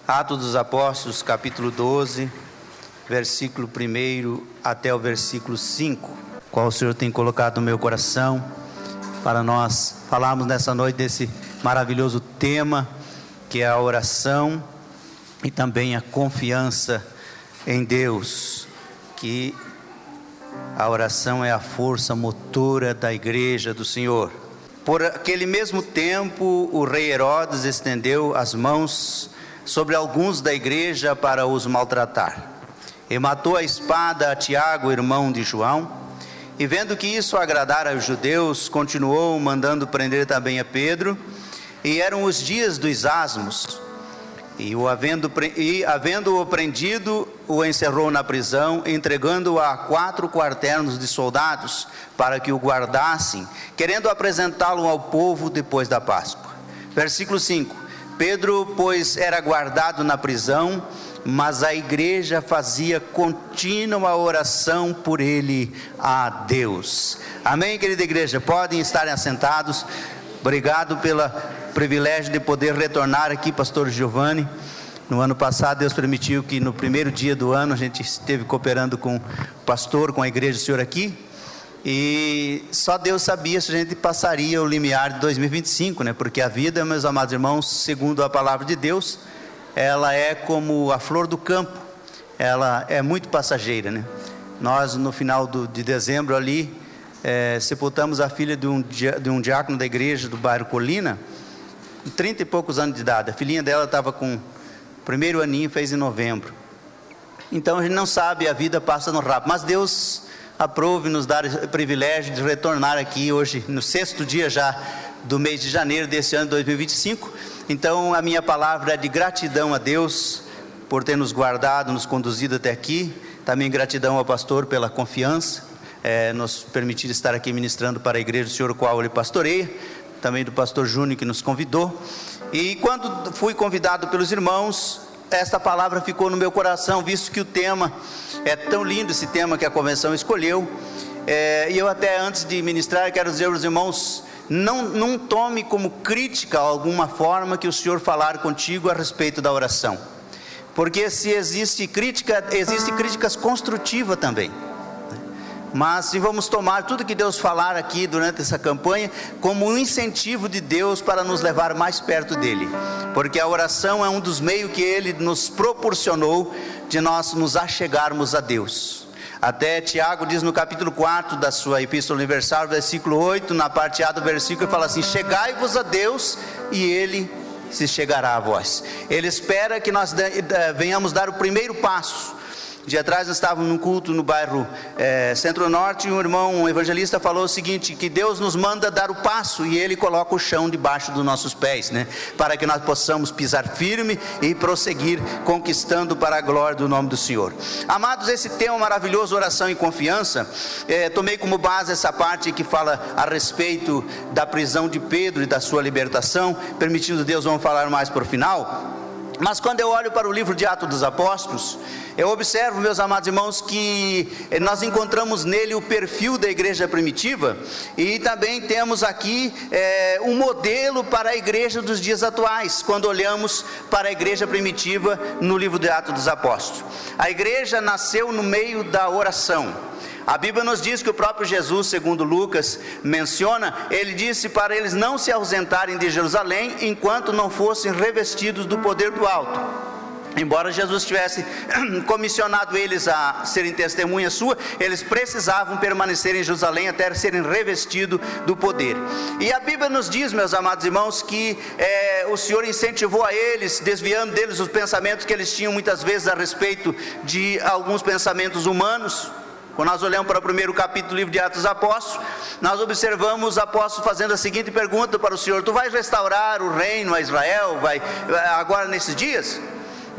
Atos dos Apóstolos, capítulo 12, versículo 1 até o versículo 5, qual o Senhor tem colocado no meu coração, para nós falarmos nessa noite desse maravilhoso tema, que é a oração e também a confiança em Deus, que a oração é a força motora da igreja do Senhor. Por aquele mesmo tempo, o rei Herodes estendeu as mãos sobre alguns da igreja para os maltratar, e matou a espada a Tiago, irmão de João, e vendo que isso agradara aos judeus, continuou mandando prender também a Pedro, e eram os dias dos asmos, e havendo-o prendido, o encerrou na prisão, entregando-o a 4 quarternos de soldados, para que o guardassem, querendo apresentá-lo ao povo depois da Páscoa. Versículo 5. Pedro, pois, era guardado na prisão, mas a igreja fazia contínua oração por ele a Deus. Amém, querida igreja? Podem estar assentados. Obrigado pelo privilégio de poder retornar aqui, pastor Giovanni. No ano passado, Deus permitiu que no primeiro dia do ano, a gente esteve cooperando com o pastor, com a igreja do Senhor aqui. E só Deus sabia se a gente passaria o limiar de 2025, né? Porque a vida, meus amados irmãos, segundo a palavra de Deus, ela é como a flor do campo, ela é muito passageira, né? Nós no final de dezembro ali, sepultamos a filha de um diácono da igreja do bairro Colina, com 30 e poucos anos de idade. A filhinha dela estava com o primeiro aninho, fez em novembro. Então a gente não sabe, a vida passa no rápido, mas Deus aprove nos dar o privilégio de retornar aqui hoje, no 6º dia já do mês de janeiro desse ano de 2025. Então a minha palavra é de gratidão a Deus por ter nos guardado, nos conduzido até aqui. Também gratidão ao pastor pela confiança, nos permitir estar aqui ministrando para a igreja do Senhor, o qual ele pastoreia. Também do pastor Júnior, que nos convidou. E quando fui convidado pelos irmãos, esta palavra ficou no meu coração, visto que o tema é tão lindo, esse tema que a convenção escolheu. E eu até antes de ministrar, quero dizer aos irmãos, não tome como crítica alguma forma que o Senhor falar contigo a respeito da oração, porque se existe crítica, existe críticas construtivas também. Mas se vamos tomar tudo que Deus falar aqui durante essa campanha como um incentivo de Deus para nos levar mais perto dele, porque a oração é um dos meios que ele nos proporcionou de nós nos achegarmos a Deus. Até Tiago diz no capítulo 4 da sua Epístola Universal, versículo 8, na parte A do versículo, ele fala assim: chegai-vos a Deus e ele se chegará a vós. Ele espera que nós venhamos dar o primeiro passo. Dia atrás nós estávamos num culto no bairro Centro-Norte, e um irmão, um evangelista, falou o seguinte, que Deus nos manda dar o passo e ele coloca o chão debaixo dos nossos pés, né? Para que nós possamos pisar firme e prosseguir conquistando para a glória do nome do Senhor. Amados, esse tema maravilhoso, oração e confiança, tomei como base essa parte que fala a respeito da prisão de Pedro e da sua libertação. Permitindo Deus, vamos falar mais por final. Mas quando eu olho para o livro de Atos dos Apóstolos, eu observo, meus amados irmãos, que nós encontramos nele o perfil da igreja primitiva, e também temos aqui um modelo para a igreja dos dias atuais, quando olhamos para a igreja primitiva no livro de Atos dos Apóstolos. A igreja nasceu no meio da oração. A Bíblia nos diz que o próprio Jesus, segundo Lucas menciona, ele disse para eles não se ausentarem de Jerusalém enquanto não fossem revestidos do poder do alto. Embora Jesus tivesse comissionado eles a serem testemunha sua, eles precisavam permanecer em Jerusalém até serem revestidos do poder. E a Bíblia nos diz, meus amados irmãos, que o Senhor incentivou a eles, desviando deles os pensamentos que eles tinham muitas vezes a respeito de alguns pensamentos humanos. Quando nós olhamos para o primeiro capítulo do livro de Atos dos Apóstolos, nós observamos os apóstolos fazendo a seguinte pergunta para o Senhor: tu vais restaurar o reino a Israel agora nesses dias?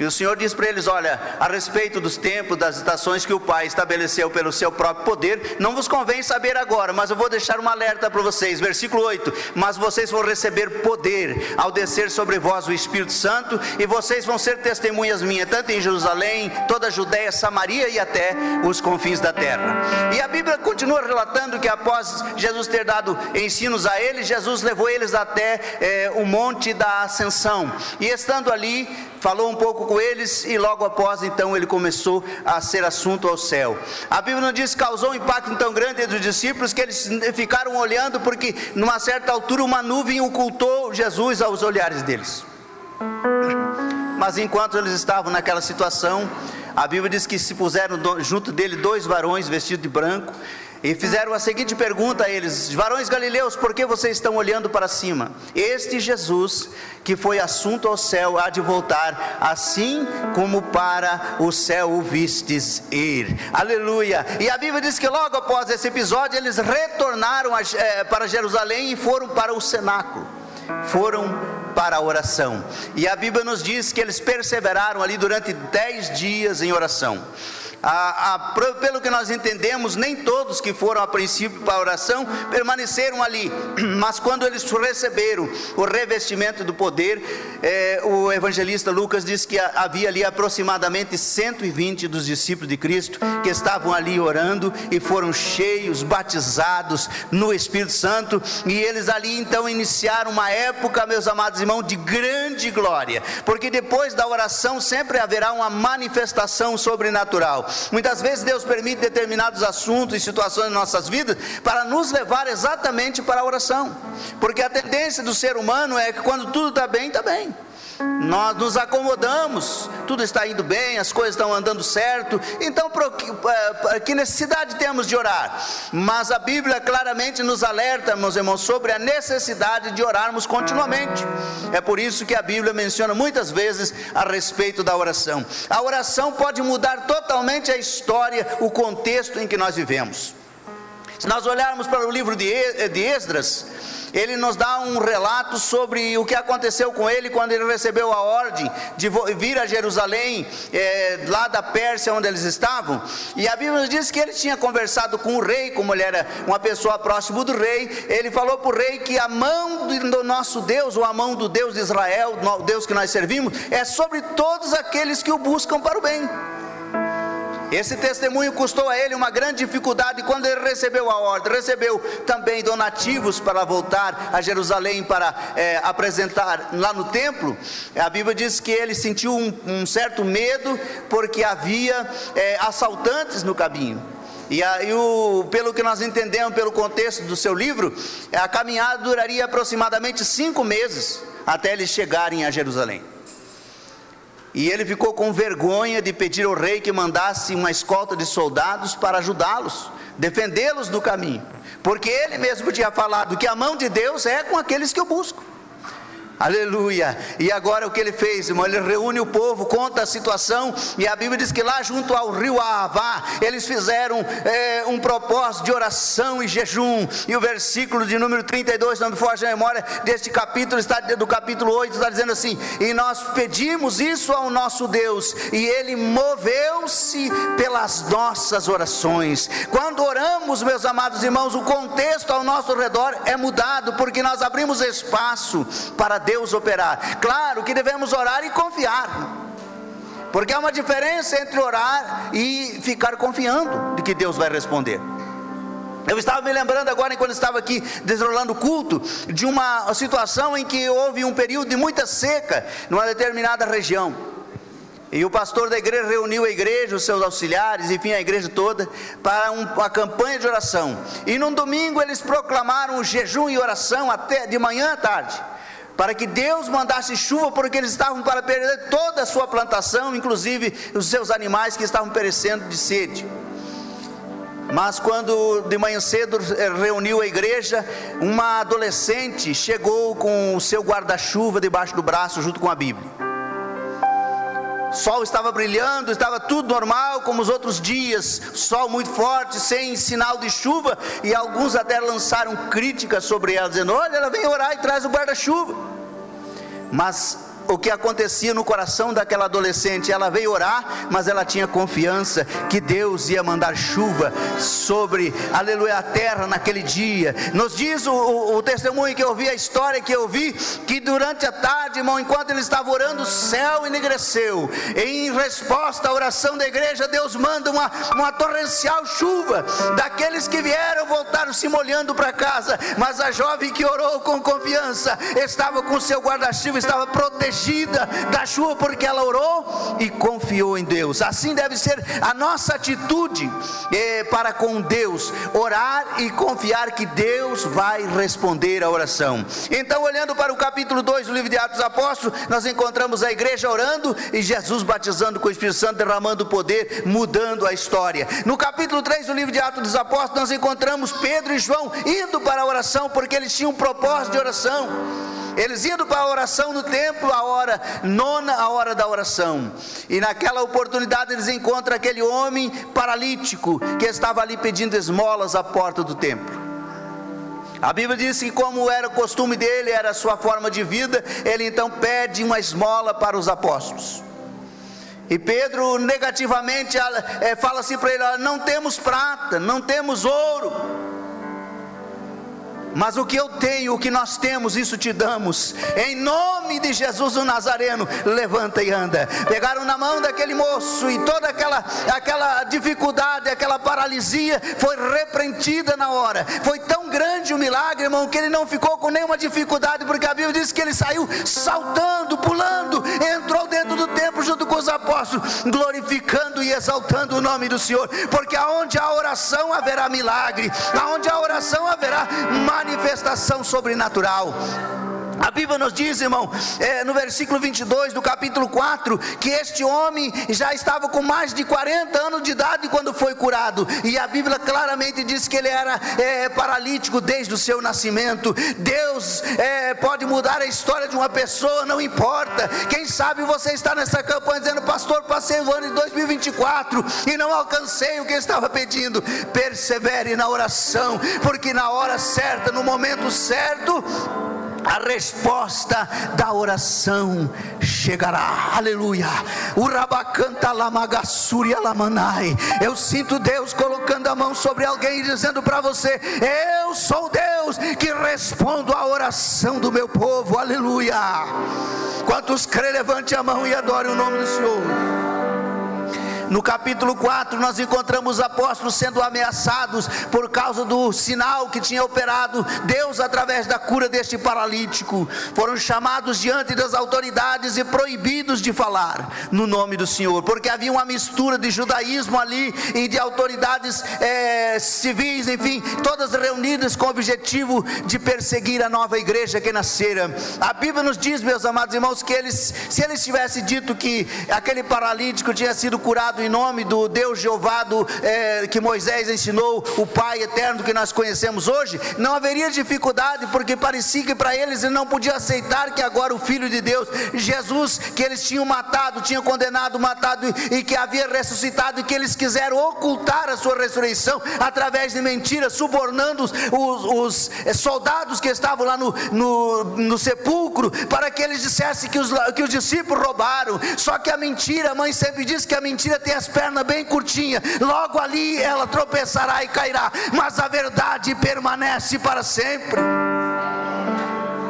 E o Senhor diz para eles: olha, a respeito dos tempos, das estações que o Pai estabeleceu pelo seu próprio poder, não vos convém saber agora, mas eu vou deixar uma alerta para vocês. Versículo 8: mas vocês vão receber poder ao descer sobre vós o Espírito Santo, e vocês vão ser testemunhas minhas, tanto em Jerusalém, toda a Judéia, Samaria e até os confins da terra. E a Bíblia continua relatando que após Jesus ter dado ensinos a eles, Jesus levou eles até o monte da Ascensão, e estando ali, falou um pouco com eles, e logo após então ele começou a ser assunto ao céu. A Bíblia nos diz que causou um impacto tão grande entre os discípulos que eles ficaram olhando, porque numa certa altura uma nuvem ocultou Jesus aos olhares deles. Mas enquanto eles estavam naquela situação, a Bíblia diz que se puseram junto dele 2 varões vestidos de branco, e fizeram a seguinte pergunta a eles: varões galileus, por que vocês estão olhando para cima? Este Jesus que foi assunto ao céu há de voltar, assim como para o céu o vistes ir. Aleluia. E a Bíblia diz que logo após esse episódio eles retornaram para Jerusalém e foram para o cenáculo, foram para a oração. E a Bíblia nos diz que eles perseveraram ali durante 10 dias em oração. Pelo que nós entendemos, nem todos que foram a princípio para a oração permaneceram ali, mas quando eles receberam o revestimento do poder, o evangelista Lucas diz que havia ali aproximadamente 120 dos discípulos de Cristo que estavam ali orando e foram cheios, batizados no Espírito Santo, e eles ali então iniciaram uma época, meus amados irmãos, de grande glória, porque depois da oração sempre haverá uma manifestação sobrenatural. Muitas vezes Deus permite determinados assuntos e situações em nossas vidas para nos levar exatamente para a oração, porque a tendência do ser humano é que quando tudo está bem, nós nos acomodamos, tudo está indo bem, as coisas estão andando certo, então que necessidade temos de orar? Mas a Bíblia claramente nos alerta, meus irmãos, sobre a necessidade de orarmos continuamente. É por isso que a Bíblia menciona muitas vezes a respeito da oração. A oração pode mudar totalmente a história, o contexto em que nós vivemos. Se nós olharmos para o livro de Esdras, ele nos dá um relato sobre o que aconteceu com ele quando ele recebeu a ordem de vir a Jerusalém, lá da Pérsia onde eles estavam. E a Bíblia nos diz que ele tinha conversado com o rei, como ele era uma pessoa próxima do rei. Ele falou para o rei que a mão do nosso Deus, ou a mão do Deus de Israel, o Deus que nós servimos, é sobre todos aqueles que o buscam para o bem. Esse testemunho custou a ele uma grande dificuldade. Quando ele recebeu a ordem, recebeu também donativos para voltar a Jerusalém para apresentar lá no templo. A Bíblia diz que ele sentiu um certo medo, porque havia assaltantes no caminho. Pelo que nós entendemos pelo contexto do seu livro, a caminhada duraria aproximadamente 5 meses até eles chegarem a Jerusalém. E ele ficou com vergonha de pedir ao rei que mandasse uma escolta de soldados para ajudá-los, defendê-los do caminho, porque ele mesmo tinha falado que a mão de Deus é com aqueles que o buscam. Aleluia. E agora o que ele fez, irmão? Ele reúne o povo, conta a situação, e a Bíblia diz que lá junto ao rio Ahavá, eles fizeram um propósito de oração e jejum. E o versículo de número 32, não me foge a memória, deste capítulo, do capítulo 8, está dizendo assim: e nós pedimos isso ao nosso Deus, e ele moveu-se pelas nossas orações. Quando oramos, meus amados irmãos, o contexto ao nosso redor é mudado, porque nós abrimos espaço para Deus operar. Claro que devemos orar e confiar, porque há uma diferença entre orar e ficar confiando de que Deus vai responder. Eu estava me lembrando agora, enquanto estava aqui desenrolando o culto, de uma situação em que houve um período de muita seca numa determinada região, e o pastor da igreja reuniu a igreja, os seus auxiliares, enfim, a igreja toda, para uma campanha de oração. E num domingo eles proclamaram o jejum e oração até de manhã à tarde, para que Deus mandasse chuva, porque eles estavam para perder toda a sua plantação, inclusive os seus animais que estavam perecendo de sede. Mas quando de manhã cedo reuniu a igreja, uma adolescente chegou com o seu guarda-chuva debaixo do braço, junto com a Bíblia. O sol estava brilhando, estava tudo normal como os outros dias, sol muito forte, sem sinal de chuva, e alguns até lançaram críticas sobre ela, dizendo: olha, ela vem orar e traz o guarda-chuva. Mas o que acontecia no coração daquela adolescente. Ela veio orar, mas ela tinha confiança que Deus ia mandar chuva sobre, aleluia, a terra naquele dia. Nos diz o testemunho que eu vi, a história que eu vi, que durante a tarde, irmão, enquanto ele estava orando, o céu enegreceu. Em resposta à oração da igreja, Deus manda uma torrencial chuva. Daqueles que vieram, voltaram se molhando para casa, mas a jovem que orou com confiança, estava com seu guarda-chuva, estava protegida da chuva, porque ela orou e confiou em Deus. Assim deve ser a nossa atitude para com Deus, orar e confiar que Deus vai responder a oração. Então, olhando para o capítulo 2 do livro de Atos dos Apóstolos, nós encontramos a igreja orando e Jesus batizando com o Espírito Santo, derramando poder, mudando a história. No capítulo 3 do livro de Atos dos Apóstolos, nós encontramos Pedro e João indo para a oração, porque eles tinham um propósito de oração. Eles indo para a oração no templo, a hora nona, a hora da oração. E naquela oportunidade eles encontram aquele homem paralítico que estava ali pedindo esmolas à porta do templo. A Bíblia diz que, como era o costume dele, era a sua forma de vida, ele então pede uma esmola para os apóstolos. E Pedro negativamente fala assim para ele: não temos prata, não temos ouro, mas o que eu tenho, o que nós temos, isso te damos. Em nome de Jesus o Nazareno, levanta e anda. Pegaram na mão daquele moço, e toda aquela dificuldade, aquela paralisia foi repreendida na hora. Foi tão grande o milagre, irmão, que ele não ficou com nenhuma dificuldade, porque a Bíblia diz que ele saiu saltando, pulando, entrou dentro do templo junto com os apóstolos, glorificando e exaltando o nome do Senhor. Porque aonde há oração haverá milagre, aonde há oração haverá manifestação sobrenatural. A Bíblia nos diz, irmão, no versículo 22 do capítulo 4, que este homem já estava com mais de 40 anos de idade quando foi curado. E a Bíblia claramente diz que ele era paralítico desde o seu nascimento. Deus pode mudar a história de uma pessoa, não importa. Quem sabe você está nessa campanha dizendo: pastor, passei o ano de 2024 e não alcancei o que eu estava pedindo. Persevere na oração, porque na hora certa, no momento certo, a resposta da oração chegará. Aleluia. Urabacanta lamagassuri alamanai. Eu sinto Deus colocando a mão sobre alguém e dizendo para você: eu sou Deus que respondo à oração do meu povo. Aleluia. Quantos crê, levante a mão e adore o nome do Senhor. No capítulo 4 nós encontramos os apóstolos sendo ameaçados por causa do sinal que tinha operado Deus através da cura deste paralítico. Foram chamados diante das autoridades e proibidos de falar no nome do Senhor, porque havia uma mistura de judaísmo ali e de autoridades civis, enfim, todas reunidas com o objetivo de perseguir a nova igreja que nascera. A Bíblia nos diz, meus amados irmãos, que se eles tivessem dito que aquele paralítico tinha sido curado em nome do Deus Jeová que Moisés ensinou, o Pai eterno que nós conhecemos hoje, não haveria dificuldade, porque parecia que para eles não podia aceitar que agora o Filho de Deus, Jesus, que eles tinham matado, tinham condenado, matado e que havia ressuscitado, e que eles quiseram ocultar a sua ressurreição através de mentiras, subornando os soldados que estavam lá no sepulcro, para que eles dissessem que os discípulos roubaram. Só que a mentira, a mãe sempre diz que a mentira tem as pernas bem curtinhas, logo ali ela tropeçará e cairá, mas a verdade permanece para sempre.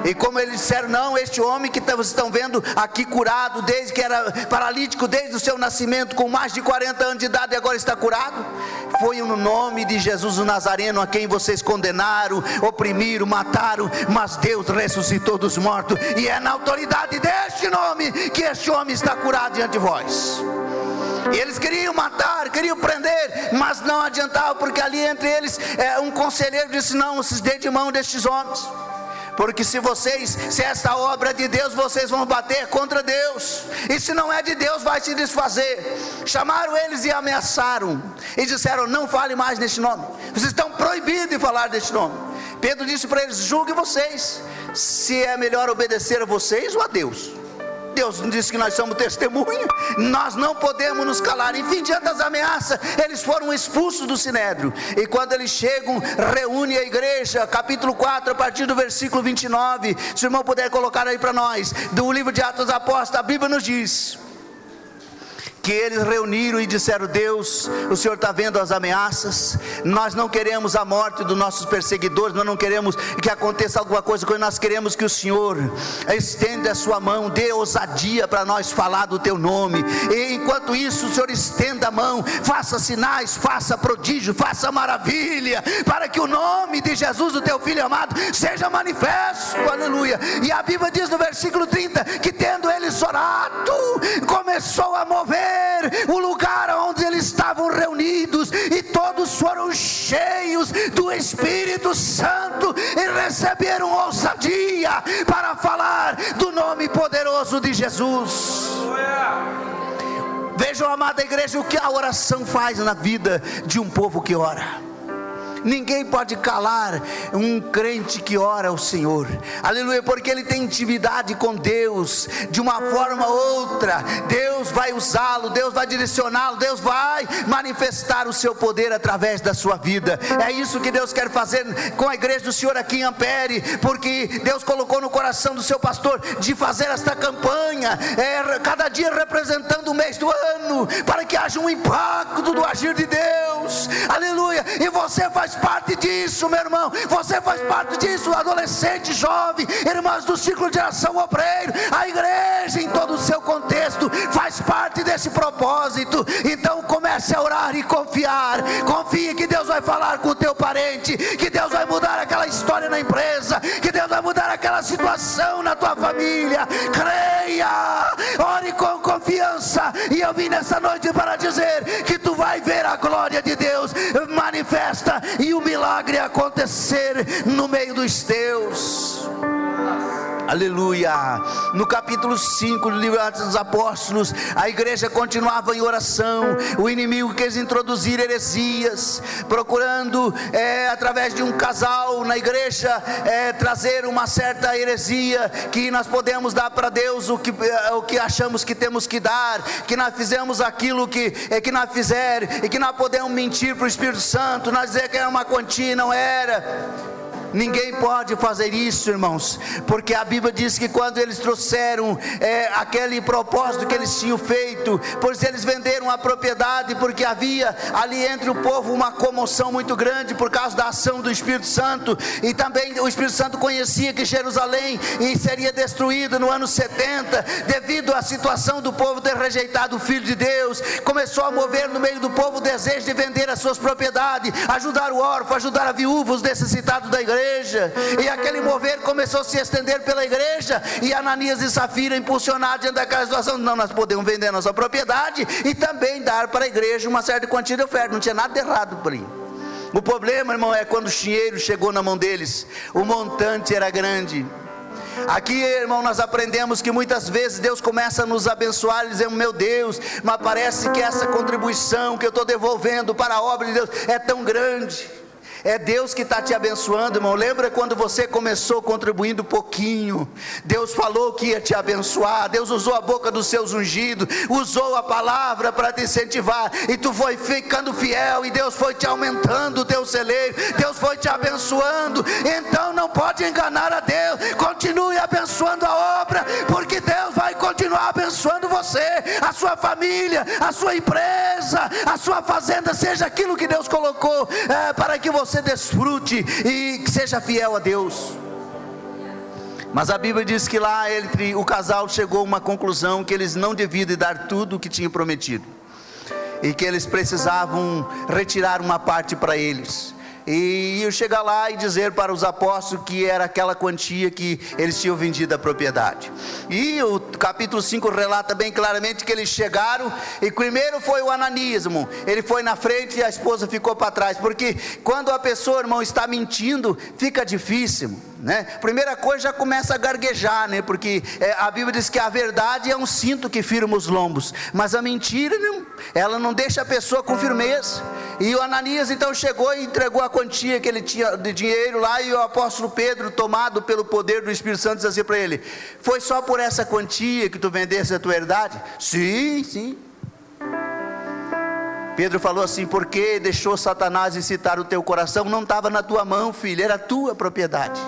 E como eles disseram: não, este homem que vocês estão vendo aqui curado, desde que era paralítico desde o seu nascimento, com mais de 40 anos de idade, e agora está curado, foi no nome de Jesus o Nazareno, a quem vocês condenaram, oprimiram, mataram, mas Deus ressuscitou dos mortos, e é na autoridade deste nome que este homem está curado diante de vós. E eles queriam matar, queriam prender, mas não adiantava, porque ali entre eles um conselheiro disse: não, vocês dêem de mão destes homens, porque se esta obra é de Deus, vocês vão bater contra Deus, e se não é de Deus, vai se desfazer. Chamaram eles e ameaçaram, e disseram: não fale mais neste nome, vocês estão proibidos de falar deste nome. Pedro disse para eles: julguem vocês, se é melhor obedecer a vocês ou a Deus. Deus disse que nós somos testemunha, nós não podemos nos calar. Enfim, diante das ameaças, eles foram expulsos do Sinédrio, e quando eles chegam, reúne a igreja, capítulo 4, a partir do versículo 29, se o irmão puder colocar aí para nós, do livro de Atos dos Apóstolos, a Bíblia nos diz que eles reuniram e disseram: Deus, o Senhor está vendo as ameaças, nós não queremos a morte dos nossos perseguidores, nós não queremos que aconteça alguma coisa, nós queremos que o Senhor estenda a sua mão, dê ousadia para nós falar do teu nome, e enquanto isso o Senhor estenda a mão, faça sinais, faça prodígio, faça maravilha, para que o nome de Jesus, o teu Filho amado, seja manifesto, aleluia. E a Bíblia diz no versículo 30, que tendo eles orado, começou a mover o lugar onde eles estavam reunidos, e todos foram cheios do Espírito Santo e receberam ousadia para falar do nome poderoso de Jesus. Vejam, amada igreja, o que a oração faz na vida de um povo que ora. Ninguém pode calar um crente que ora ao Senhor, aleluia, porque ele tem intimidade com Deus, de uma forma ou outra, Deus vai usá-lo, Deus vai direcioná-lo, Deus vai manifestar o seu poder através da sua vida. É isso que Deus quer fazer com a igreja do Senhor aqui em Ampere, porque Deus colocou no coração do seu pastor de fazer esta campanha, cada dia representando o mês do ano, para que haja um impacto do agir de Deus, aleluia. E você faz parte disso, meu irmão, você faz parte disso, adolescente, jovem, irmãos do ciclo de ação obreiro, a igreja em todo o seu contexto faz parte desse propósito. Então comece a orar e confiar, confie que Deus vai falar com o teu parente, que Deus vai mudar aquela história na empresa, que Deus vai mudar aquela situação na tua família. Creia, ore com confiança, e eu vim nessa noite para dizer que tu vai ver a glória de Deus manifesta e o milagre acontecer no meio dos teus. Aleluia. No capítulo 5 do livro de Atos dos Apóstolos, a igreja continuava em oração. O inimigo quis introduzir heresias, procurando através de um casal na igreja trazer uma certa heresia, que nós podemos dar para Deus o que achamos que temos que dar, que nós fizemos aquilo que nós fizer, e que nós podemos mentir para o Espírito Santo, nós dizer que era uma quantia, não era. Ninguém pode fazer isso, irmãos, porque a Bíblia diz que quando eles trouxeram aquele propósito que eles tinham feito, pois eles venderam a propriedade, porque havia ali entre o povo uma comoção muito grande por causa da ação do Espírito Santo, e também o Espírito Santo conhecia que Jerusalém seria destruída no ano 70, devido à situação do povo ter rejeitado o Filho de Deus. Começou a mover no meio do povo o desejo de vender as suas propriedades, ajudar o órfão, ajudar a viúva, os necessitados da igreja. E aquele mover começou a se estender pela igreja, e Ananias e Safira, impulsionados diante daquela situação, não, nós podemos vender nossa propriedade e também dar para a igreja uma certa quantia de oferta. Não tinha nada de errado por aí. O problema, irmão, é quando o dinheiro chegou na mão deles, o montante era grande. Aqui, irmão, nós aprendemos que muitas vezes Deus começa a nos abençoar e dizemos: meu Deus, mas parece que essa contribuição que eu estou devolvendo para a obra de Deus é tão grande. É Deus que está te abençoando, irmão. Lembra quando você começou contribuindo pouquinho? Deus falou que ia te abençoar. Deus usou a boca dos seus ungidos, usou a palavra para te incentivar, e tu foi ficando fiel, e Deus foi te aumentando o teu celeiro, Deus foi te abençoando. Então não pode enganar a Deus. Continue abençoando a obra, porque Deus vai continuar abençoando você, a sua família, a sua empresa, a sua fazenda, seja aquilo que Deus colocou para que você desfrute e seja fiel a Deus. Mas a Bíblia diz que lá o casal chegou a uma conclusão, que eles não deviam dar tudo o que tinham prometido, e que eles precisavam retirar uma parte para eles, e eu chegar lá e dizer para os apóstolos que era aquela quantia que eles tinham vendido a propriedade. E o capítulo 5 relata bem claramente que eles chegaram, e primeiro foi o Ananias, irmão. Ele foi na frente e a esposa ficou para trás, porque quando a pessoa, irmão, está mentindo, fica difícil, né? Primeira coisa, já começa a gaguejar, né? Porque a Bíblia diz que a verdade é um cinto que firma os lombos, mas a mentira, ela não deixa a pessoa com firmeza. E o Ananias então chegou e entregou a quantia que ele tinha de dinheiro lá, e o apóstolo Pedro, tomado pelo poder do Espírito Santo, disse assim para ele: foi só por essa quantia que tu vendesse a tua herdade? Sim, sim. Pedro falou assim: porque deixou Satanás incitar o teu coração? Não estava na tua mão, filho, era tua propriedade,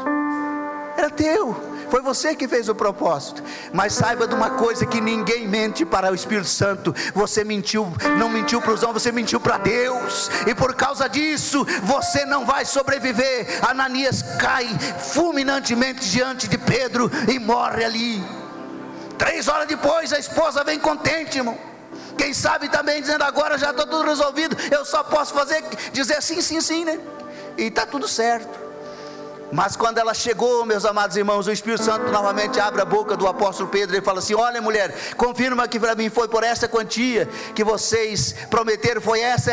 era teu. Foi você que fez o propósito. Mas saiba de uma coisa, que ninguém mente para o Espírito Santo. Você mentiu, não mentiu para os homens, você mentiu para Deus. E por causa disso, você não vai sobreviver. Ananias cai fulminantemente diante de Pedro e morre ali. 3 horas depois, a esposa vem contente, irmão. Quem sabe também dizendo: agora já está tudo resolvido, eu só posso dizer sim, sim, sim, né? E está tudo certo. Mas quando ela chegou, meus amados irmãos, o Espírito Santo novamente abre a boca do apóstolo Pedro e fala assim: olha, mulher, confirma que para mim foi por essa quantia que vocês prometeram, foi essa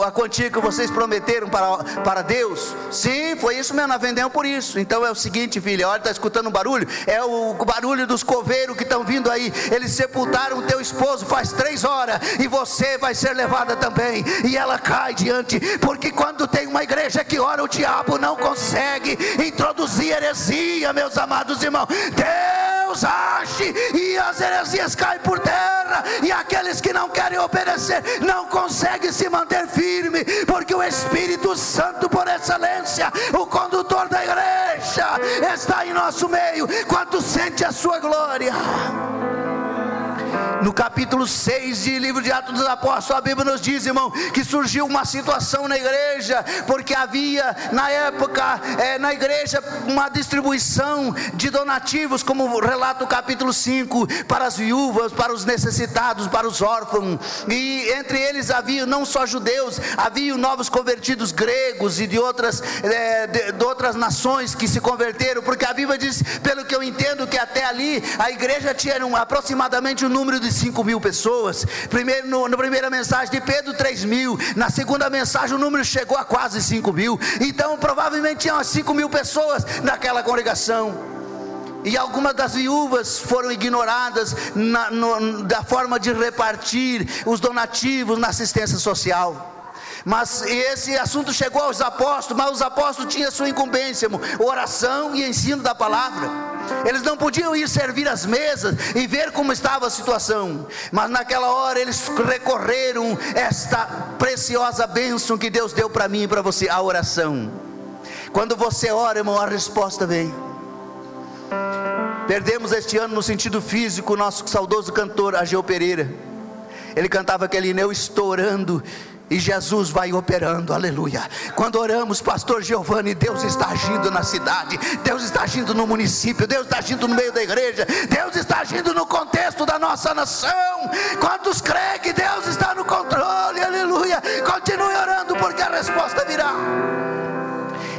a quantia que vocês prometeram para Deus? Sim, foi isso mesmo, nós vendemos por isso. Então é o seguinte, filha, olha, está escutando um barulho? É o barulho dos coveiros que estão vindo aí. Eles sepultaram o teu esposo faz 3 horas, e você vai ser levada também. E ela cai diante, porque quando tem uma igreja que ora, o diabo não consegue introduzir heresia, meus amados irmãos. Deus age e as heresias caem por terra, e aqueles que não querem obedecer não conseguem se manter firme, porque o Espírito Santo, por excelência, o condutor da igreja, está em nosso meio. Quanto sente a sua glória? No capítulo 6 do livro de Atos dos Apóstolos, a Bíblia nos diz, irmão, que surgiu uma situação na igreja, porque havia na época na igreja uma distribuição de donativos, como relata o capítulo 5, para as viúvas, para os necessitados, para os órfãos. E entre eles havia não só judeus, havia novos convertidos gregos e de outras nações que se converteram, porque a Bíblia diz, pelo que eu entendo, que até ali a igreja tinha aproximadamente o número de 5.000 pessoas. Na primeira mensagem de Pedro, 3.000. Na segunda mensagem o número chegou a quase 5.000. Então provavelmente tinham umas 5.000 pessoas naquela congregação. E algumas das viúvas foram ignoradas da forma de repartir os donativos na assistência social. Mas esse assunto chegou aos apóstolos, mas os apóstolos tinham sua incumbência, oração e ensino da palavra. Eles não podiam ir servir as mesas e ver como estava a situação, mas naquela hora eles recorreram esta preciosa bênção que Deus deu para mim e para você, a oração. Quando você ora, irmão, a resposta vem. Perdemos este ano no sentido físico o nosso saudoso cantor Ageu Pereira. Ele cantava aquele hino: eu estou orando e Jesus vai operando, aleluia. Quando oramos, pastor Giovanni, Deus está agindo na cidade, Deus está agindo no município, Deus está agindo no meio da igreja, Deus está agindo no contexto da nossa nação. Quantos creem que Deus está no controle, aleluia? Continue orando, porque a resposta virá.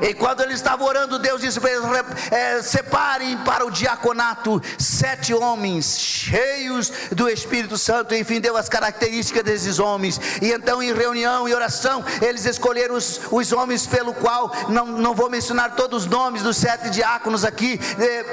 E quando ele estava orando, Deus disse para eles: separem para o diaconato 7 homens cheios do Espírito Santo. Enfim, deu as características desses homens. E então, em reunião e oração, eles escolheram os homens, pelo qual não vou mencionar todos os nomes dos 7 diáconos aqui,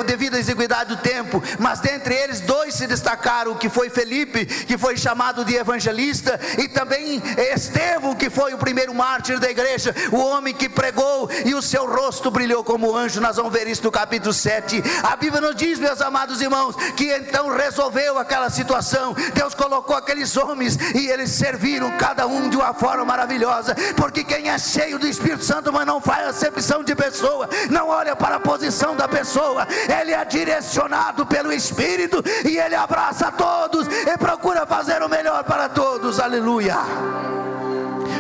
devido à exiguidade do tempo, mas dentre eles 2 se destacaram, que foi Felipe, que foi chamado de evangelista, e também Estevão, que foi o primeiro mártir da igreja, o homem que pregou e o seu rosto brilhou como anjo. Nós vamos ver isso no capítulo 7. A Bíblia nos diz, meus amados irmãos, que então resolveu aquela situação. Deus colocou aqueles homens e eles serviram cada um de uma forma maravilhosa, porque quem é cheio do Espírito Santo, mas não faz acepção de pessoa, não olha para a posição da pessoa, ele é direcionado pelo Espírito e ele abraça todos e procura fazer o melhor para todos, aleluia.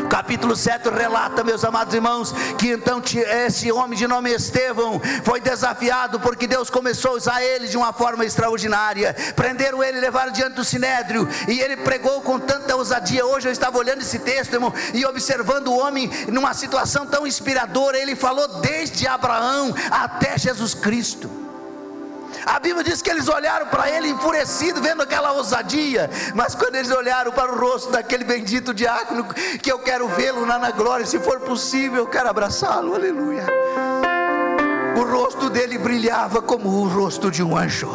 Capítulo 7 relata, meus amados irmãos, que então esse homem de nome Estevão foi desafiado, porque Deus começou a usar ele de uma forma extraordinária. Prenderam ele, levaram diante do sinédrio, e ele pregou com tanta ousadia. Hoje eu estava olhando esse texto, irmão, e observando o homem numa situação tão inspiradora. Ele falou desde Abraão até Jesus Cristo. A Bíblia diz que eles olharam para ele enfurecidos, vendo aquela ousadia, mas quando eles olharam para o rosto daquele bendito diácono, que eu quero vê-lo lá na glória, se for possível eu quero abraçá-lo, aleluia. O rosto dele brilhava como o rosto de um anjo.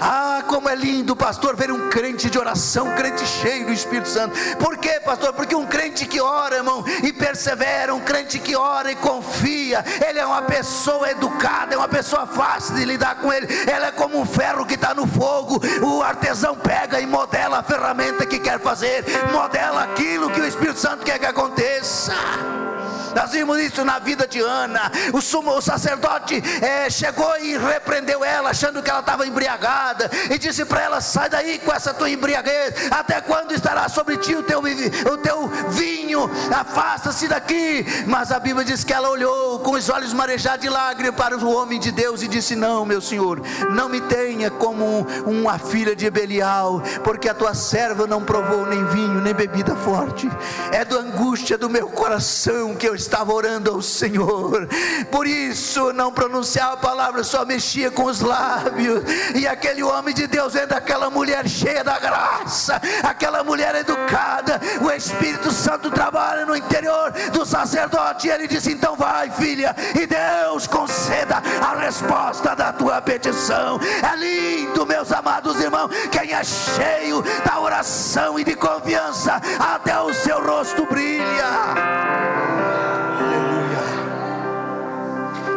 Ah, como é lindo, pastor, ver um crente de oração, um crente cheio do Espírito Santo. Por quê, pastor? Porque um crente que ora, irmão, e persevera, um crente que ora e confia, ele é uma pessoa educada, é uma pessoa fácil de lidar com ele. Ela é como um ferro que está no fogo, o artesão pega e modela a ferramenta que quer fazer, modela aquilo que o Espírito Santo quer que aconteça. Nós vimos isso na vida de Ana. O sacerdote chegou e repreendeu ela, achando que ela estava embriagada, e disse para ela: sai daí com essa tua embriaguez, até quando estará sobre ti o teu vinho? Afasta-se daqui. Mas a Bíblia diz que ela olhou com os olhos marejados de lágrimas para o homem de Deus e disse: não, meu senhor, não me tenha como uma filha de Belial, porque a tua serva não provou nem vinho nem bebida forte. É da angústia do meu coração que eu estava orando ao Senhor, por isso não pronunciava a palavra, só mexia com os lábios. E aquele homem de Deus, vendo aquela mulher cheia da graça, aquela mulher educada, o Espírito Santo trabalha no interior do sacerdote, e ele disse: então vai, filha, e Deus conceda a resposta da tua petição. É lindo, meus amados irmãos, quem é cheio da oração e de confiança, até o seu rosto brilha.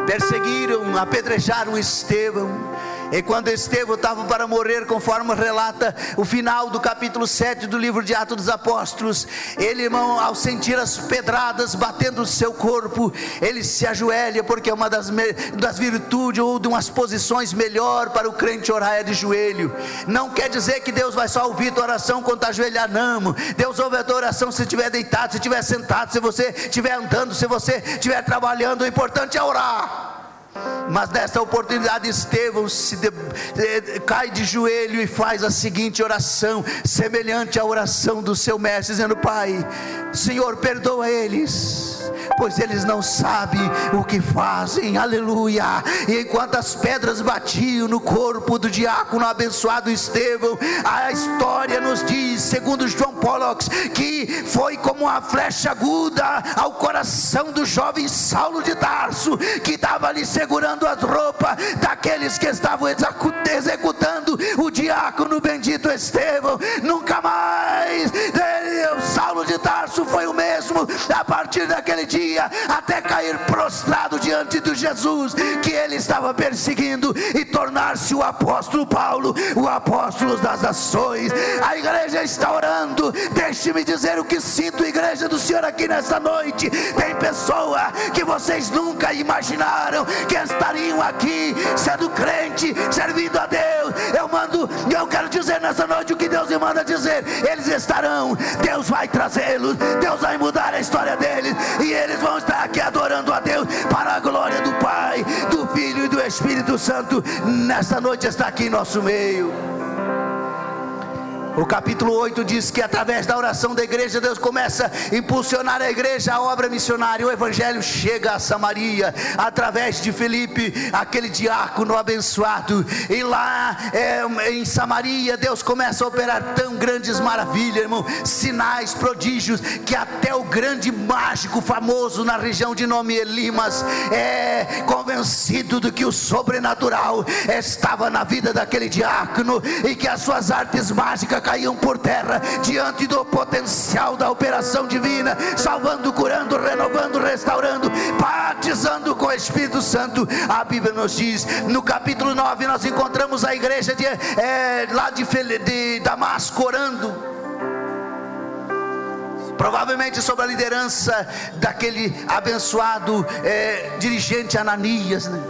Perseguiram, apedrejaram Estevão. E quando Estevão estava para morrer, conforme relata o final do capítulo 7 do livro de Atos dos Apóstolos, ele, irmão, ao sentir as pedradas batendo no seu corpo, ele se ajoelha, porque é uma das virtudes, ou de umas posições melhor para o crente orar, é de joelho. Não quer dizer que Deus vai só ouvir tua oração quando está ajoelhado, não. Deus ouve a tua oração se estiver deitado, se estiver sentado, se você estiver andando, se você estiver trabalhando. O importante é orar. Mas nessa oportunidade Estevão cai de joelho e faz a seguinte oração, semelhante à oração do seu mestre, dizendo: Pai, Senhor, perdoa eles, pois eles não sabem o que fazem. Aleluia. E enquanto as pedras batiam no corpo do diácono abençoado Estevão, a história nos diz, segundo João Pollock, que foi como uma flecha aguda ao coração do jovem Saulo de Tarso, que estava ali segurando as roupas daqueles que estavam executando o diácono bendito Estevão. Nunca mais o Saulo de Tarso foi o mesmo a partir daquele dia, até cair prostrado diante de Jesus, que ele estava perseguindo, e tornar-se o apóstolo Paulo, o apóstolo das nações. A igreja está orando. Deixe-me dizer o que sinto, igreja do Senhor, aqui nessa noite. Tem pessoa que vocês nunca imaginaram que estariam aqui sendo crente, servindo a Deus. Eu quero dizer nessa noite o que Deus me manda dizer. Eles estarão, Deus vai trazê-los, Deus vai mudar a história deles, e eles vão estar aqui adorando a Deus para a glória do Pai, do Filho e do Espírito Santo. Nessa noite está aqui em nosso meio. O capítulo 8 diz que através da oração da igreja, Deus começa a impulsionar a igreja, a obra missionária. O evangelho chega a Samaria, através de Filipe, aquele diácono abençoado. E lá em Samaria, Deus começa a operar tão grandes maravilhas, irmão, sinais, prodígios, que até o grande mágico famoso na região de nome Elimas é convencido de que o sobrenatural estava na vida daquele diácono, e que as suas artes mágicas caíam por terra diante do potencial da operação divina, salvando, curando, renovando, restaurando, batizando com o Espírito Santo. A Bíblia nos diz, no capítulo 9, nós encontramos a igreja lá de Damasco orando, provavelmente sob a liderança daquele abençoado dirigente Ananias, né?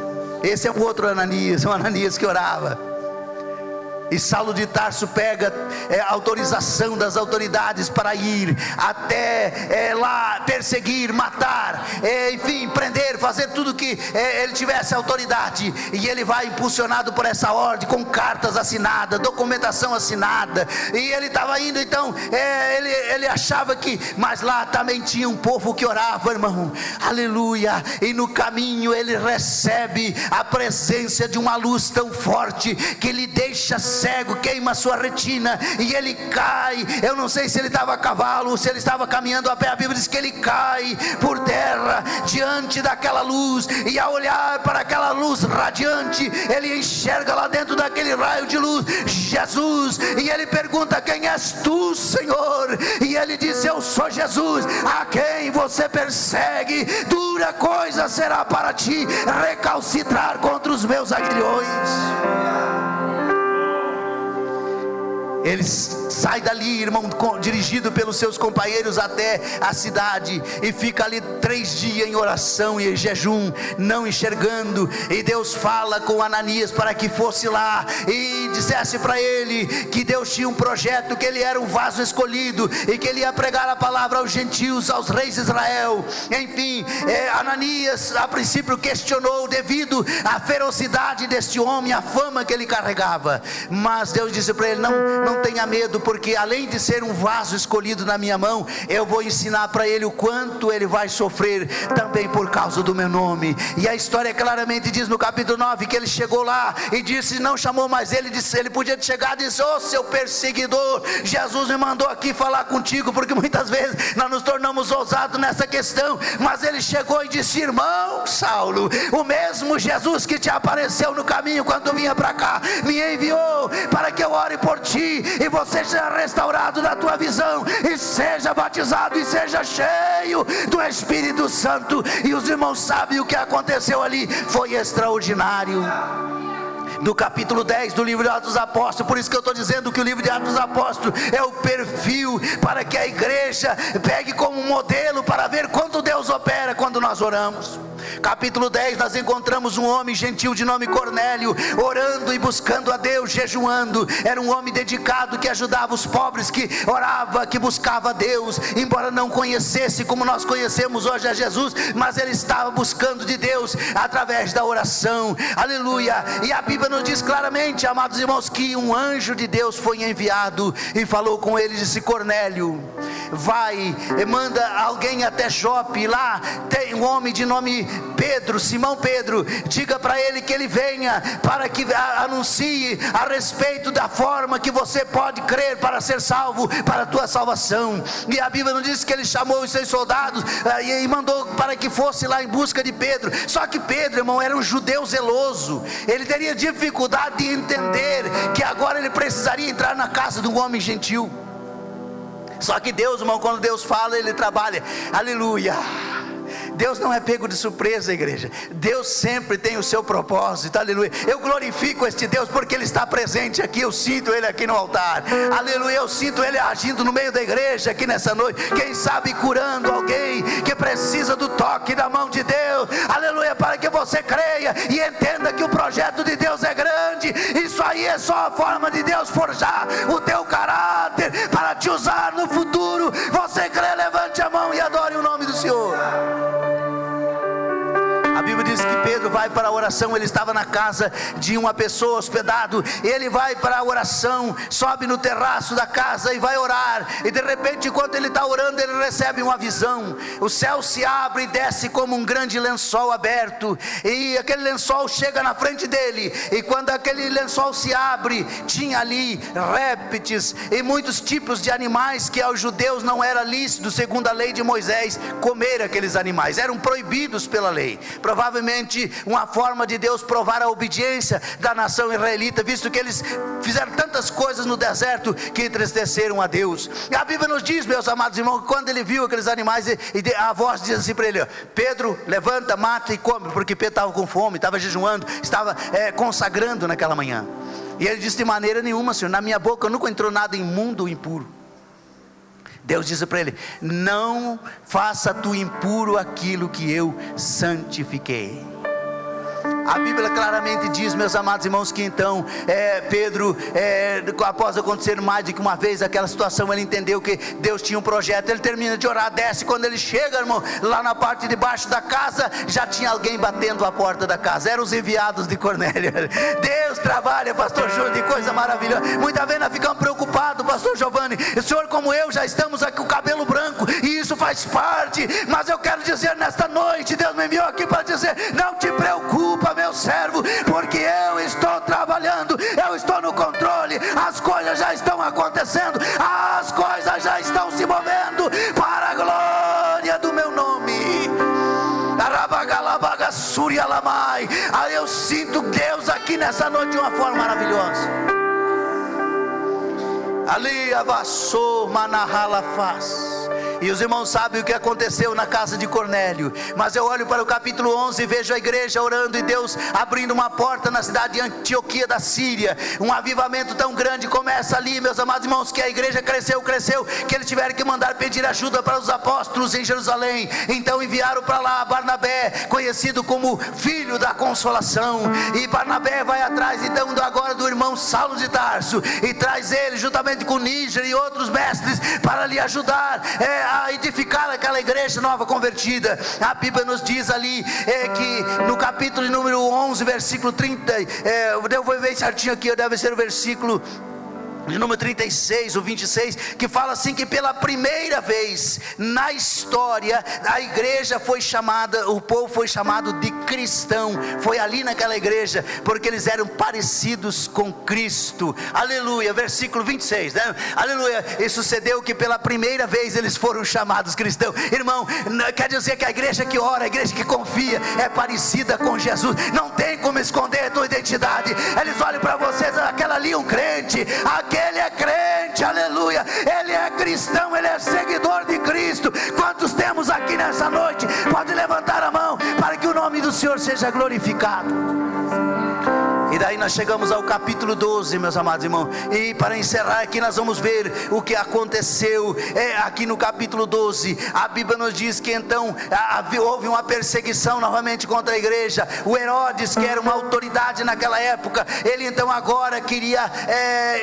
Esse é o outro Ananias, o Ananias que orava. E Saulo de Tarso pega autorização das autoridades para ir até lá perseguir, matar, enfim, prender, fazer tudo que ele tivesse autoridade. E ele vai impulsionado por essa ordem, com cartas assinadas, documentação assinada. E ele estava indo, então ele achava que, mas lá também tinha um povo que orava, irmão, aleluia. E no caminho ele recebe a presença de uma luz tão forte que lhe deixa cego, queima a sua retina, e ele cai. Eu não sei se ele estava a cavalo ou se ele estava caminhando a pé. A Bíblia diz que ele cai por terra diante daquela luz, e ao olhar para aquela luz radiante, ele enxerga lá dentro daquele raio de luz Jesus, e ele pergunta: quem és tu, Senhor? E ele diz: eu sou Jesus, a quem você persegue. Dura coisa será para ti recalcitrar contra os meus aguilhões. Ele sai dali, irmão, dirigido pelos seus companheiros até a cidade, e fica ali 3 dias em oração e em jejum, não enxergando. E Deus fala com Ananias para que fosse lá e dissesse para ele que Deus tinha um projeto, que ele era um vaso escolhido e que ele ia pregar a palavra aos gentios, aos reis de Israel. Enfim, Ananias a princípio questionou devido à ferocidade deste homem, a fama que ele carregava, mas Deus disse para ele: não tenha medo, porque além de ser um vaso escolhido na minha mão, eu vou ensinar para ele o quanto ele vai sofrer também por causa do meu nome. E a história claramente diz no capítulo 9 que ele chegou lá e disse, não chamou mais ele, disse, ele podia chegar e dizer: ô seu perseguidor, Jesus me mandou aqui falar contigo, porque muitas vezes nós nos tornamos ousados nessa questão. Mas ele chegou e disse: irmão Saulo, o mesmo Jesus que te apareceu no caminho quando vinha para cá, me enviou para que eu ore por ti, e você seja restaurado na tua visão, e seja batizado, e seja cheio do Espírito Santo. E os irmãos sabem o que aconteceu ali, foi extraordinário. No capítulo 10 do livro de Atos dos Apóstolos, por isso que eu estou dizendo que o livro de Atos dos Apóstolos é o perfil para que a igreja pegue como modelo para ver quanto Deus opera quando nós oramos. Capítulo 10, nós encontramos um homem gentil de nome Cornélio, orando e buscando a Deus, jejuando. Era um homem dedicado que ajudava os pobres, que orava, que buscava a Deus, embora não conhecesse como nós conhecemos hoje a Jesus, mas ele estava buscando de Deus através da oração. Aleluia. E a Bíblia nos diz claramente, amados irmãos, que um anjo de Deus foi enviado e falou com ele, disse: Cornélio, vai, manda alguém até Jope, lá tem um homem de nome Pedro, Simão Pedro, diga para ele que ele venha, para que anuncie a respeito da forma que você pode crer para ser salvo, para a tua salvação. E a Bíblia nos diz que ele chamou os seus soldados e mandou para que fosse lá em busca de Pedro. Só que Pedro, irmão, era um judeu zeloso, ele teria dificuldade de entender que agora ele precisaria entrar na casa de um homem gentil. Só que Deus, irmão, quando Deus fala, ele trabalha. Aleluia. Deus não é pego de surpresa, igreja. Deus sempre tem o seu propósito, aleluia. Eu glorifico este Deus porque Ele está presente aqui. Eu sinto Ele aqui no altar, aleluia. Eu sinto Ele agindo no meio da igreja aqui nessa noite. Quem sabe curando alguém que precisa do toque da mão de Deus, aleluia, para que você creia e entenda que o projeto de Deus é grande. Isso aí é só a forma de Deus forjar o teu caráter para te usar no futuro. Você crê, levante a mão e adore o nome do Senhor. A Bíblia diz que Pedro vai para a oração. Ele estava na casa de uma pessoa hospedado. Ele vai para a oração, sobe no terraço da casa e vai orar. E de repente, enquanto ele está orando, ele recebe uma visão. O céu se abre e desce como um grande lençol aberto, e aquele lençol chega na frente dele. E quando aquele lençol se abre, tinha ali répteis e muitos tipos de animais que aos judeus não era lícito, segundo a lei de Moisés, comer aqueles animais. Eram proibidos pela lei. Provavelmente uma forma de Deus provar a obediência da nação israelita, visto que eles fizeram tantas coisas no deserto que entristeceram a Deus. E a Bíblia nos diz, meus amados irmãos, que quando ele viu aqueles animais, a voz diz assim para ele: Pedro, levanta, mata e come, porque Pedro estava com fome, estava jejuando, estava consagrando naquela manhã. E ele disse: de maneira nenhuma, Senhor, na minha boca nunca entrou nada imundo ou impuro. Deus disse para ele: não faça tu impuro aquilo que eu santifiquei. A Bíblia claramente diz, meus amados irmãos, que então Pedro, após acontecer mais de que uma vez aquela situação, ele entendeu que Deus tinha um projeto. Ele termina de orar, desce. Quando ele chega, irmão, lá na parte de baixo da casa, já tinha alguém batendo a porta da casa. Eram os enviados de Cornélio. Deus trabalha, pastor Júnior, de coisa maravilhosa. Muitas vezes nós ficamos preocupados, pastor Giovanni. O senhor como eu já estamos aqui com o cabelo branco, e isso faz parte. Mas eu quero dizer nesta noite, Deus me enviou aqui para dizer: não te preocupa, meu servo, porque eu estou trabalhando, eu estou no controle. As coisas já estão acontecendo, as coisas já estão se movendo para a glória do meu nome. Eu sinto Deus aqui nessa noite de uma forma maravilhosa. Ali avassou Manahala faz. E os irmãos sabem o que aconteceu na casa de Cornélio. Mas eu olho para o capítulo 11 e vejo a igreja orando e Deus abrindo uma porta na cidade de Antioquia da Síria. Um avivamento tão grande começa ali, meus amados irmãos, que a igreja cresceu, que eles tiveram que mandar pedir ajuda para os apóstolos em Jerusalém. Então enviaram para lá Barnabé, conhecido como filho da consolação. E Barnabé vai atrás então agora do irmão Saulo de Tarso e traz ele juntamente com Níger e outros mestres para lhe ajudar a edificar aquela igreja nova convertida. A Bíblia nos diz ali que no capítulo número 11, versículo 30, eu vou ver certinho aqui, deve ser o versículo de número 36, o 26, que fala assim, que pela primeira vez na história, a igreja foi chamada, o povo foi chamado de cristão. Foi ali naquela igreja, porque eles eram parecidos com Cristo. Aleluia, versículo 26, né? Aleluia, e sucedeu que pela primeira vez eles foram chamados cristãos. Irmão, quer dizer que a igreja que ora, a igreja que confia, é parecida com Jesus. Não tem como esconder a tua identidade. Eles olham para vocês, aquela ali é um crente, ele é crente, aleluia, ele é cristão, ele é seguidor de Cristo. Quantos temos aqui nessa noite? Pode levantar a mão para que o nome do Senhor seja glorificado. E daí nós chegamos ao capítulo 12, meus amados irmãos, e para encerrar aqui nós vamos ver o que aconteceu aqui no capítulo 12. A Bíblia nos diz que então houve uma perseguição novamente contra a igreja. O Herodes, que era uma autoridade naquela época, ele então agora queria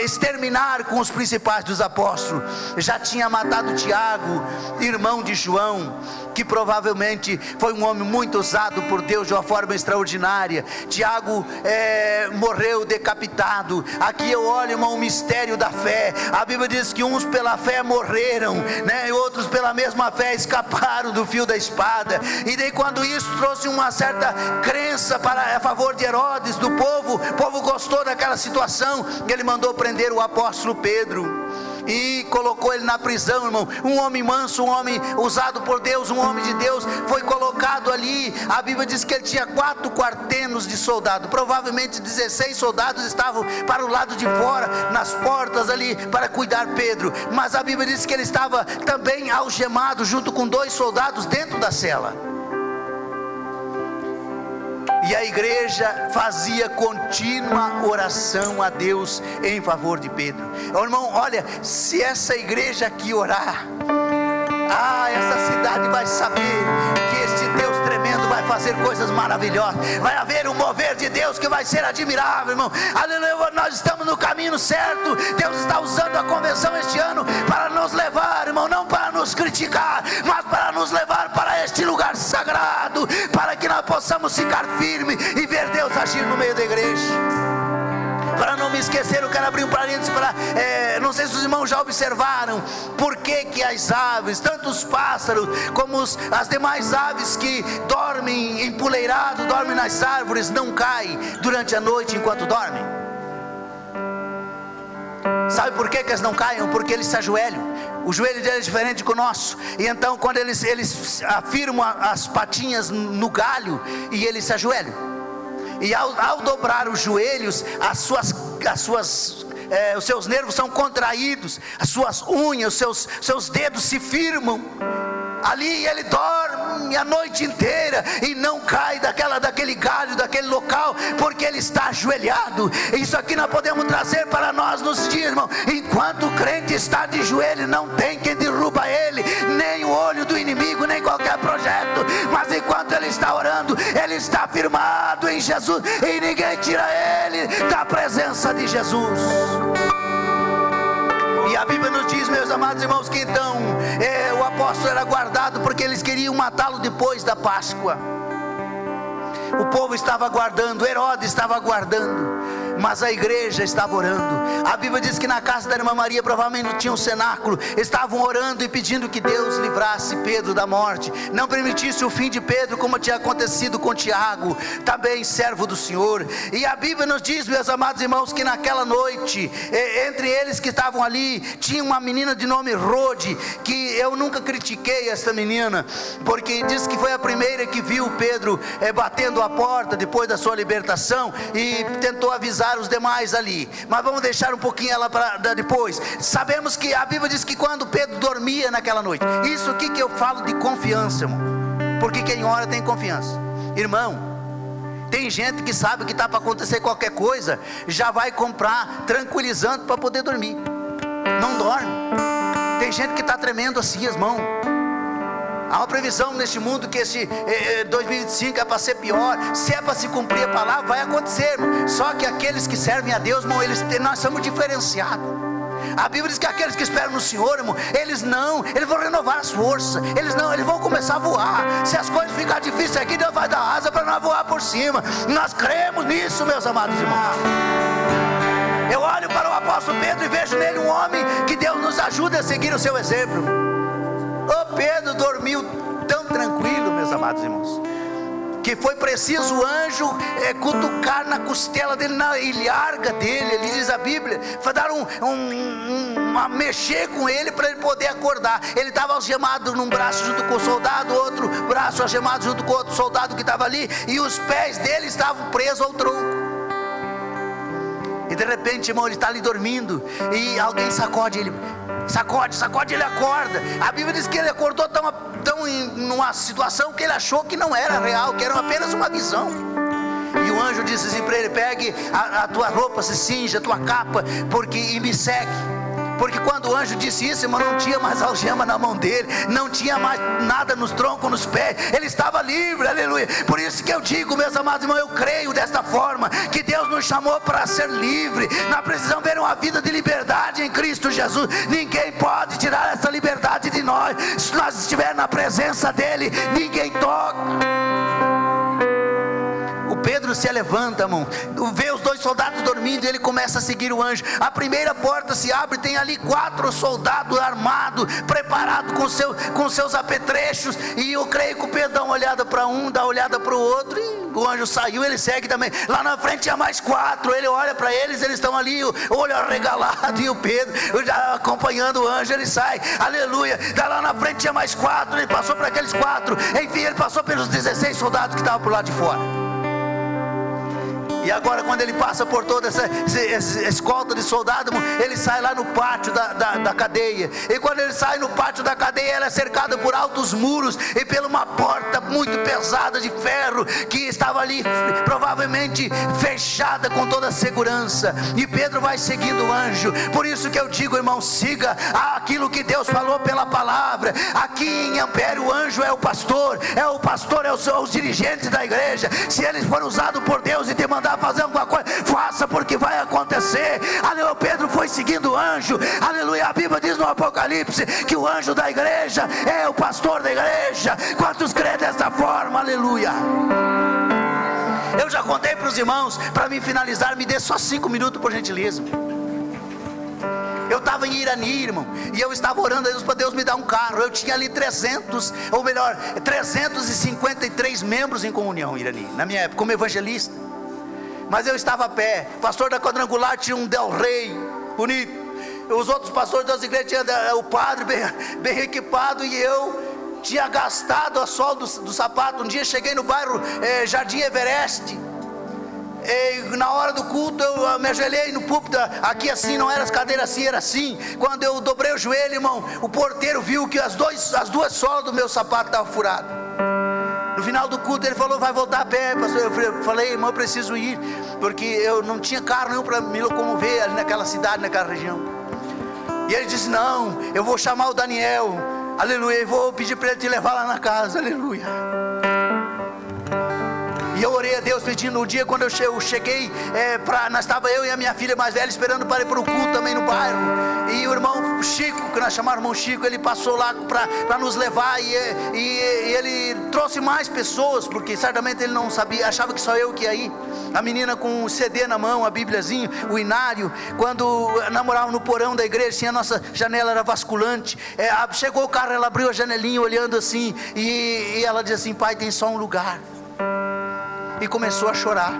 exterminar com os principais dos apóstolos. Já tinha matado Tiago, irmão de João, que provavelmente foi um homem muito usado por Deus de uma forma extraordinária. Tiago morreu decapitado. Aqui eu olho, irmão, o mistério da fé. A Bíblia diz que uns pela fé morreram, né? E outros pela mesma fé escaparam do fio da espada. E daí quando isso trouxe uma certa crença a favor de Herodes, do povo, o povo gostou daquela situação, ele mandou prender o apóstolo Pedro e colocou ele na prisão, irmão. Um homem manso, um homem usado por Deus, um homem de Deus, foi colocado ali. A Bíblia diz que ele tinha 4 quartenos de soldado. Provavelmente 16 soldados estavam para o lado de fora, nas portas ali, para cuidar Pedro. Mas a Bíblia diz que ele estava também algemado, junto com 2 soldados dentro da cela. E a igreja fazia contínua oração a Deus em favor de Pedro. Irmão, olha, se essa igreja aqui orar, essa cidade vai saber que este Deus tremendo vai fazer coisas maravilhosas. Vai haver um mover de Deus que vai ser admirável, irmão. Aleluia, nós estamos no caminho certo. Deus está usando a convenção este ano para nos levar, irmão, não para nos criticar, mas para nos levar para este lugar sagrado, para que nós possamos ficar firmes e ver Deus agir no meio da igreja. Para não me esquecer, eu quero abrir um parênteses para, não sei se os irmãos já observaram, por que as aves, tanto os pássaros como as demais aves que dormem empoleirado, dormem nas árvores, não caem durante a noite enquanto dormem? Sabe por que eles não caem? Porque eles se ajoelham. O joelho deles é diferente do nosso. E então quando eles afirmam as patinhas no galho, e eles se ajoelham. E ao dobrar os joelhos, os seus nervos são contraídos, as suas unhas, os seus dedos se firmam ali, e ele dorme a noite inteira e não cai daquele galho, daquele local, porque ele está ajoelhado. Isso aqui nós podemos trazer para nós nos dias, irmão. Enquanto o crente está de joelho, não tem quem derruba ele, nem o olho do inimigo, nem qualquer projeto. Mas enquanto ele está orando, ele está firmado em Jesus, e ninguém tira ele da presença de Jesus. E a Bíblia nos diz, meus amados irmãos, que então o apóstolo era guardado porque eles queriam matá-lo depois da Páscoa. O povo estava aguardando, Herodes estava aguardando. mas a igreja estava orando. A Bíblia diz que na casa da irmã Maria provavelmente tinha um cenáculo, estavam orando e pedindo que Deus livrasse Pedro da morte, não permitisse o fim de Pedro, como tinha acontecido com Tiago, também servo do Senhor. E a Bíblia nos diz, meus amados irmãos, que naquela noite, entre eles que estavam ali, tinha uma menina de nome Rode, que eu nunca critiquei essa menina, porque diz que foi a primeira que viu Pedro batendo a porta depois da sua libertação, e tentou avisar os demais ali. Mas vamos deixar um pouquinho ela para depois. Sabemos que a Bíblia diz que quando Pedro dormia naquela noite, isso aqui que eu falo de confiança, irmão, porque quem ora tem confiança. Irmão, tem gente que sabe que está para acontecer qualquer coisa, já vai comprar tranquilizante para poder dormir, não dorme. Tem gente que está tremendo assim as mãos. Há uma previsão neste mundo que esse 2025 é para ser pior. Se é para se cumprir a palavra, vai acontecer, irmão. Só que aqueles que servem a Deus, irmão, nós somos diferenciados. A Bíblia diz que aqueles que esperam no Senhor, irmão, eles vão renovar as forças, eles vão começar a voar. Se as coisas ficarem difíceis aqui, Deus vai dar asa para nós voar por cima. Nós cremos nisso, meus amados irmãos. Eu olho para o apóstolo Pedro e vejo nele um homem que Deus nos ajuda a seguir o seu exemplo. Pedro dormiu tão tranquilo, meus amados irmãos, que foi preciso o anjo cutucar na costela dele, na ilharga dele, ele diz a Bíblia, foi dar mexer com ele para ele poder acordar. Ele estava algemado num braço junto com o soldado, outro braço algemado junto com outro soldado que estava ali, e os pés dele estavam presos ao tronco. E de repente, irmão, ele está ali dormindo, e alguém sacode ele, ele acorda. A Bíblia diz que ele acordou tão numa situação que ele achou que não era real, que era apenas uma visão. E o anjo disse assim para ele: pegue a tua roupa, se cinja a tua capa, e me segue. Porque quando o anjo disse isso, irmão, não tinha mais algema na mão dele, não tinha mais nada nos troncos, nos pés, ele estava livre, aleluia. Por isso que eu digo, meus amados irmãos, eu creio desta forma, que Deus nos chamou para ser livre. Nós precisamos ver uma vida de liberdade em Cristo Jesus. Ninguém pode tirar essa liberdade de nós. Se nós estivermos na presença dele, ninguém toca. Pedro se levanta, irmão, vê os dois soldados dormindo e ele começa a seguir o anjo. A primeira porta se abre, tem ali 4 soldados armados, preparados com seus apetrechos, e eu creio que o Pedro dá uma olhada para um, dá uma olhada para o outro, e o anjo saiu, ele segue também. Lá na frente tinha mais 4, ele olha para eles estão ali, o olho arregalado, e o Pedro já acompanhando o anjo, ele sai, aleluia. Lá na frente tinha mais 4, ele passou para aqueles 4, enfim, ele passou pelos 16 soldados que estavam por lá de fora. E agora, quando ele passa por toda essa escolta de soldado, ele sai lá no pátio da cadeia. E quando ele sai no pátio da cadeia, ela é cercada por altos muros e por uma porta muito pesada de ferro, que estava ali provavelmente fechada com toda a segurança. E Pedro vai seguindo o anjo. Por isso que eu digo, irmão, siga aquilo que Deus falou pela palavra. Aqui em Ampere, o anjo é o pastor, são os dirigentes da igreja. Se eles forem usados por Deus e te mandar fazer alguma coisa, faça, porque vai acontecer. Aleluia. Pedro foi seguindo o anjo, aleluia. A Bíblia diz no Apocalipse que o anjo da igreja é o pastor da igreja. Quantos creem dessa forma? Aleluia. Eu já contei para os irmãos, para me finalizar, me dê só 5 minutos, por gentileza. Eu estava em Irani, irmão, e eu estava orando a Deus para Deus me dar um carro. Eu tinha ali 353 membros em comunhão em Irani, na minha época, como evangelista. Mas eu estava a pé. O pastor da quadrangular tinha um Del Rey bonito, os outros pastores das igrejas tinham o padre bem equipado, e eu tinha gastado a sola do sapato. Um dia cheguei no bairro Jardim Everest, e na hora do culto eu me ajoelhei no púlpito, aqui assim, não era as cadeiras assim, era assim. Quando eu dobrei o joelho, irmão, o porteiro viu que as duas solas do meu sapato estavam furadas. No final do culto ele falou: vai voltar a pé, pastor. Eu falei: irmão, eu preciso ir, porque eu não tinha carro nenhum para me locomover ali naquela cidade, naquela região. E ele disse: não, eu vou chamar o Daniel, aleluia, e vou pedir para ele te levar lá na casa, aleluia. E eu orei a Deus pedindo. Um dia quando eu cheguei, nós estava eu e a minha filha mais velha esperando para ir para o culto também no bairro. E o irmão Chico, que nós chamamos irmão Chico, ele passou lá para nos levar. E ele trouxe mais pessoas, porque certamente ele não sabia, achava que só eu que ia ir. A menina com o CD na mão, a bíbliazinho, o inário. Quando namorava no porão da igreja, tinha a nossa janela era vasculante. Chegou o carro, ela abriu a janelinha olhando assim, e ela disse assim: pai, tem só um lugar. E começou a chorar.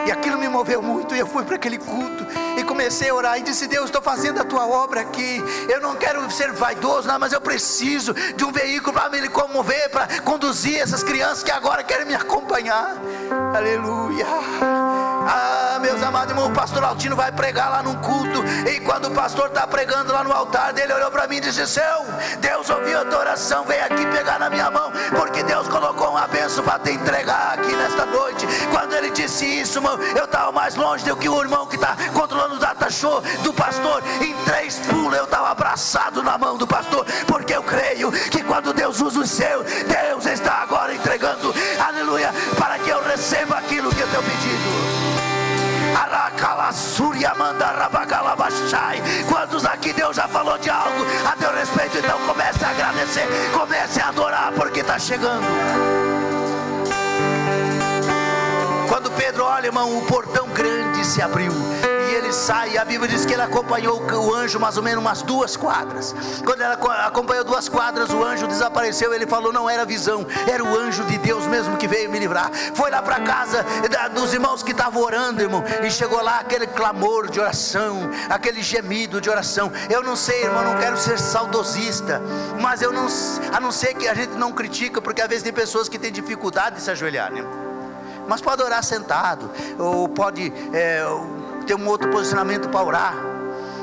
E aquilo me moveu muito. E eu fui para aquele culto e comecei a orar e disse: Deus, estou fazendo a tua obra aqui. Eu não quero ser vaidoso, não, mas eu preciso de um veículo para me comover, para conduzir essas crianças que agora querem me acompanhar. Aleluia. Meus amados irmãos, o pastor Altino vai pregar lá num culto. E quando o pastor está pregando lá no altar dele, olhou para mim e disse: Deus ouviu a tua oração, vem aqui pegar na minha mão, porque Deus colocou uma bênção para te entregar aqui nesta noite. Quando ele disse isso, irmão, eu estava mais longe do que o irmão que está controlando o data show do pastor. Em 3 pulos eu estava abraçado na mão do pastor, porque eu creio que quando Deus usa o seu, Deus está agora entregando, aleluia, para que eu receba aquilo que eu tenho pedido. Quantos aqui Deus já falou de algo a teu respeito? Então comece a agradecer, comece a adorar, porque está chegando. Quando Pedro olha, irmão, o portão grande se abriu e ele sai. A Bíblia diz que ele acompanhou o anjo mais ou menos umas 2 quadras. Quando ele acompanhou 2 quadras, o anjo desapareceu. Ele falou: não era visão, era o anjo de Deus mesmo que veio me livrar. Foi lá para casa dos irmãos que estavam orando, irmão, e chegou lá aquele clamor de oração, aquele gemido de oração. Eu não sei, irmão, não quero ser saudosista, mas a não ser que a gente não critica, porque às vezes tem pessoas que têm dificuldade de se ajoelhar, né? Mas pode orar sentado, ou pode ter um outro posicionamento para orar.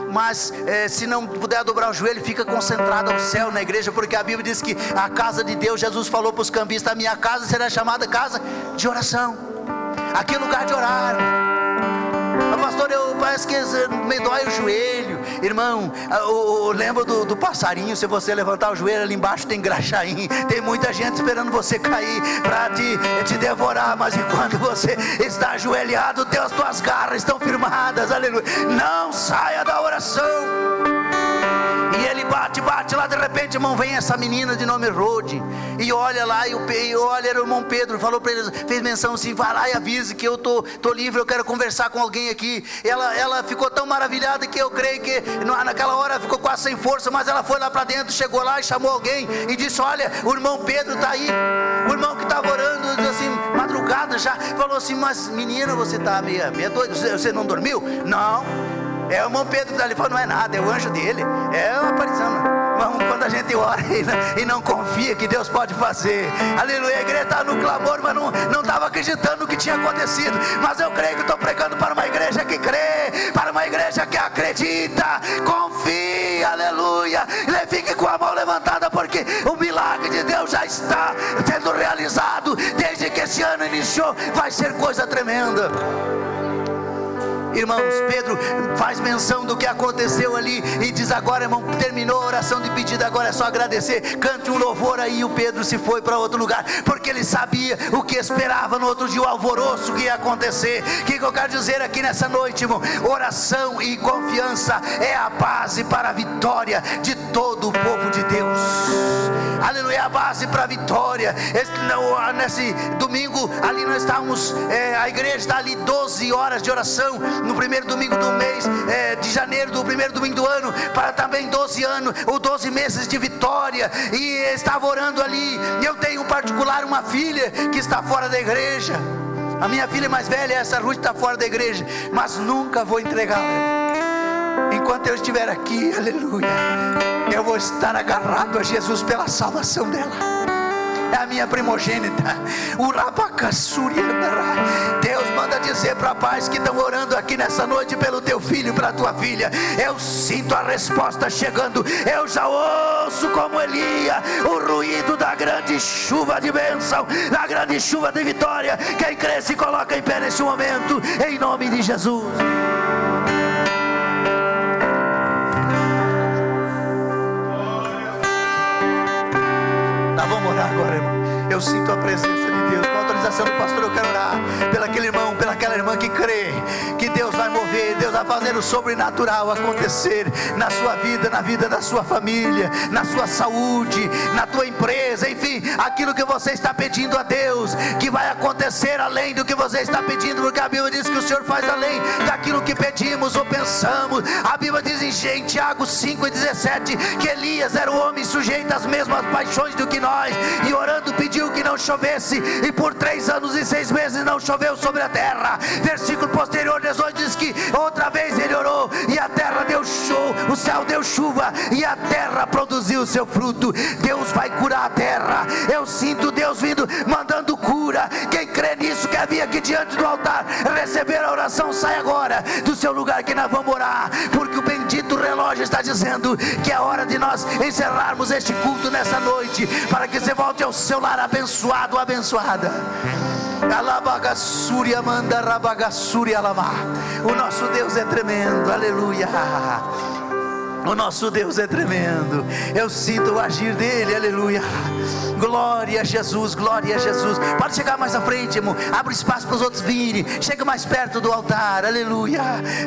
Mas se não puder dobrar o joelho, fica concentrado ao céu na igreja, porque a Bíblia diz que a casa de Deus, Jesus falou para os cambistas: a minha casa será chamada casa de oração. Aqui é lugar de orar. Pastor, parece que me dói o joelho. Irmão, eu lembro do passarinho. Se você levantar o joelho, ali embaixo tem graxaim. Tem muita gente esperando você cair para te devorar. Mas enquanto você está ajoelhado, as tuas garras estão firmadas. Aleluia. Não saia da oração. E ele bate lá, de repente, irmão, vem essa menina de nome Rode, e olha lá, e olha, era o irmão Pedro, falou para ele, fez menção assim: vai lá e avise que eu tô livre, eu quero conversar com alguém aqui. Ela ficou tão maravilhada que eu creio que naquela hora ficou quase sem força, mas ela foi lá para dentro, chegou lá e chamou alguém, e disse: olha, o irmão Pedro está aí. O irmão que estava orando, disse assim, madrugada já, falou assim: mas menina, você está meia doida, você não dormiu? Não. É o irmão Pedro que está ali. Falou: não é nada, é o anjo dele, é uma aparição. Mas quando a gente ora e não confia que Deus pode fazer, aleluia, a igreja está no clamor, mas não estava acreditando no que tinha acontecido. Mas eu creio que estou pregando para uma igreja que crê, para uma igreja que acredita, confia, aleluia. Fique com a mão levantada, porque o milagre de Deus já está sendo realizado. Desde que esse ano iniciou, vai ser coisa tremenda. Irmãos, Pedro faz menção do que aconteceu ali e diz: agora, irmão, terminou a oração de pedido, agora é só agradecer, cante um louvor aí. E o Pedro se foi para outro lugar, porque ele sabia o que esperava no outro dia, o alvoroço que ia acontecer. O que eu quero dizer aqui nessa noite, irmão? Oração e confiança é a base para a vitória de todo o povo de Deus. Aleluia, a base para a vitória. Nesse domingo ali nós estávamos, a igreja está ali 12 horas de oração, no primeiro domingo do mês de janeiro, do primeiro domingo do ano, para também 12 anos, ou 12 meses de vitória. E estava orando ali. Eu tenho em particular uma filha que está fora da igreja. A minha filha mais velha, essa Ruth, está fora da igreja, mas nunca vou entregá-la. Enquanto eu estiver aqui, aleluia, eu vou estar agarrado a Jesus pela salvação dela. É a minha primogênita. Deus manda dizer para pais que estão orando aqui nessa noite pelo teu filho e para a tua filha: eu sinto a resposta chegando. Eu já ouço como Elia o ruído da grande chuva de bênção, da grande chuva de vitória. Quem crê se coloca em pé nesse momento, em nome de Jesus. Vamos orar agora, irmão. Eu sinto a presença de Deus. autorização do pastor, eu quero orar pelaquele irmão, pelaquela irmã que crê que Deus vai mover, Deus vai fazer o sobrenatural acontecer na sua vida, na vida da sua família, na sua saúde, na tua empresa, enfim, aquilo que você está pedindo a Deus, que vai acontecer além do que você está pedindo, porque a Bíblia diz que o Senhor faz além daquilo que pedimos ou pensamos. A Bíblia diz em Tiago 5:17 que Elias era um homem sujeito às mesmas paixões do que nós, e orando pediu que não chovesse, e por 3 anos e 6 meses não choveu sobre a terra. Versículo posterior 18 diz que outra vez ele orou, e a terra deu chuva, o céu deu chuva, e a terra produziu o seu fruto. Deus vai curar a terra. Eu sinto Deus vindo, mandando cura. Quem crê nisso, quer vir aqui diante do altar, receber a oração, sai agora do seu lugar que nós vamos orar, porque o bendito relógio está dizendo que é hora de nós encerrarmos este culto nessa noite, para que você volte ao seu lar abençoado, abençoada. O nosso Deus é tremendo, aleluia. O nosso Deus é tremendo. Eu sinto o agir dele, aleluia. Glória a Jesus, glória a Jesus. Pode chegar mais à frente, irmão. Abre espaço para os outros virem. Chega mais perto do altar, aleluia.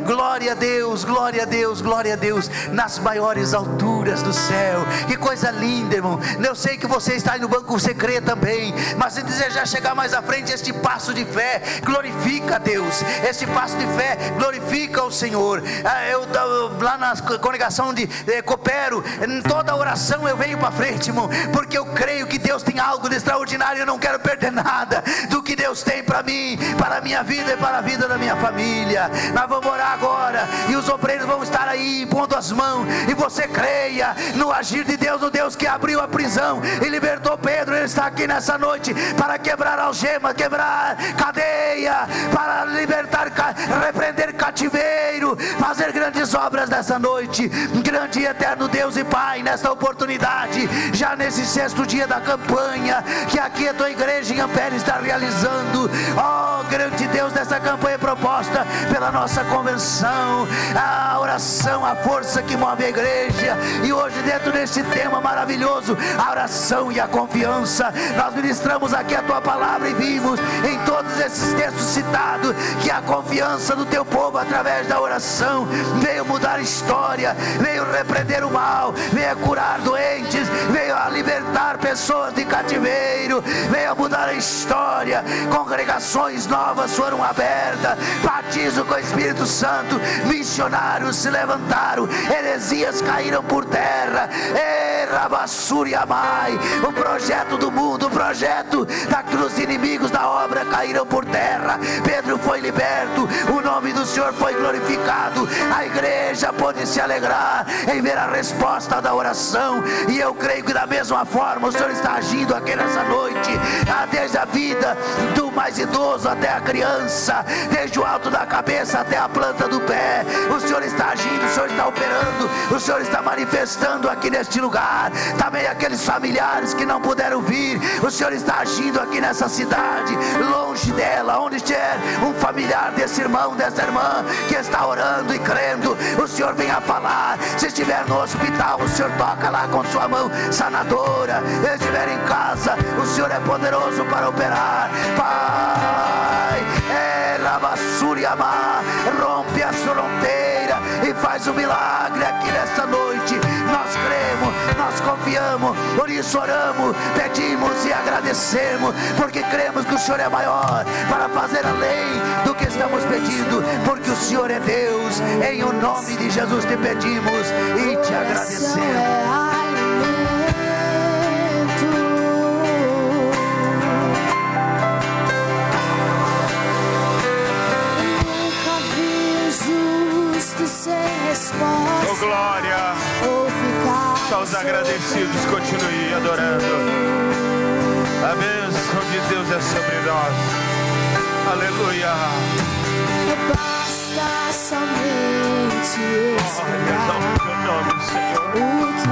Glória a Deus, glória a Deus, glória a Deus. Nas maiores alturas do céu. Que coisa linda, irmão. Eu sei que você está aí no banco, você crê também. Mas se desejar chegar mais à frente, este passo de fé glorifica a Deus. Este passo de fé glorifica o Senhor. Eu lá na congregação onde coopero, em toda oração eu venho para frente, irmão, porque eu creio que Deus tem algo de extraordinário. Eu não quero perder nada do que Deus tem para mim, para a minha vida e para a vida da minha família. Nós vamos orar agora, e os obreiros vão estar aí pondo as mãos, e você creia no agir de Deus, no Deus que abriu a prisão e libertou Pedro. Ele está aqui nessa noite para quebrar algemas, quebrar cadeia, para libertar, repreender cativeiro, fazer grandes obras nessa noite. Grande e eterno Deus e Pai, nesta oportunidade, já nesse 6º dia da campanha que aqui a tua igreja em Ampere está realizando, ó grande Deus, nessa campanha proposta pela nossa convenção, a oração, a força que move a igreja, e hoje dentro deste tema maravilhoso, a oração e a confiança, nós ministramos aqui a tua palavra e vimos em todos esses textos citados que a confiança do teu povo através da oração veio mudar a história, veio repreender o mal, veio curar doentes, veio a libertar pessoas de cativeiro, veio a mudar a história. Congregações novas foram abertas, batismo com o Espírito Santo, missionários se levantaram, heresias caíram por terra. O projeto do mundo, o projeto dos inimigos da obra caíram por terra. Pedro foi liberto, o nome do Senhor foi glorificado, a igreja pôde se alegrar em ver a resposta da oração, e eu creio que da mesma forma o Senhor está agindo aqui nessa noite, desde a vida do mais idoso até a criança, desde o alto da cabeça até a planta do pé. O Senhor está agindo, o Senhor está operando, o Senhor está manifestando aqui neste lugar. Também aqueles familiares que não puderam vir, o Senhor está agindo aqui nessa cidade, longe dela, onde estiver um familiar desse irmão, dessa irmã que está orando e crendo, o Senhor vem a falar. Se estiver no hospital, o Senhor toca lá com sua mão sanadora. Se estiver em casa, o Senhor é poderoso para operar. Pai, rompe as fronteiras e faz um milagre aqui nesta noite. Nós cremos, nós confiamos, por isso oramos, pedimos e agradecemos, porque cremos que o Senhor é maior para fazer além do que estamos pedindo, porque o Senhor é Deus. Em o nome de Jesus te pedimos e te agradecemos. Oh glória, só os agradecidos continuem adorando. A bênção de Deus é sobre nós. Aleluia. Basta somente esperar Exalta o teu nome, Senhor. o que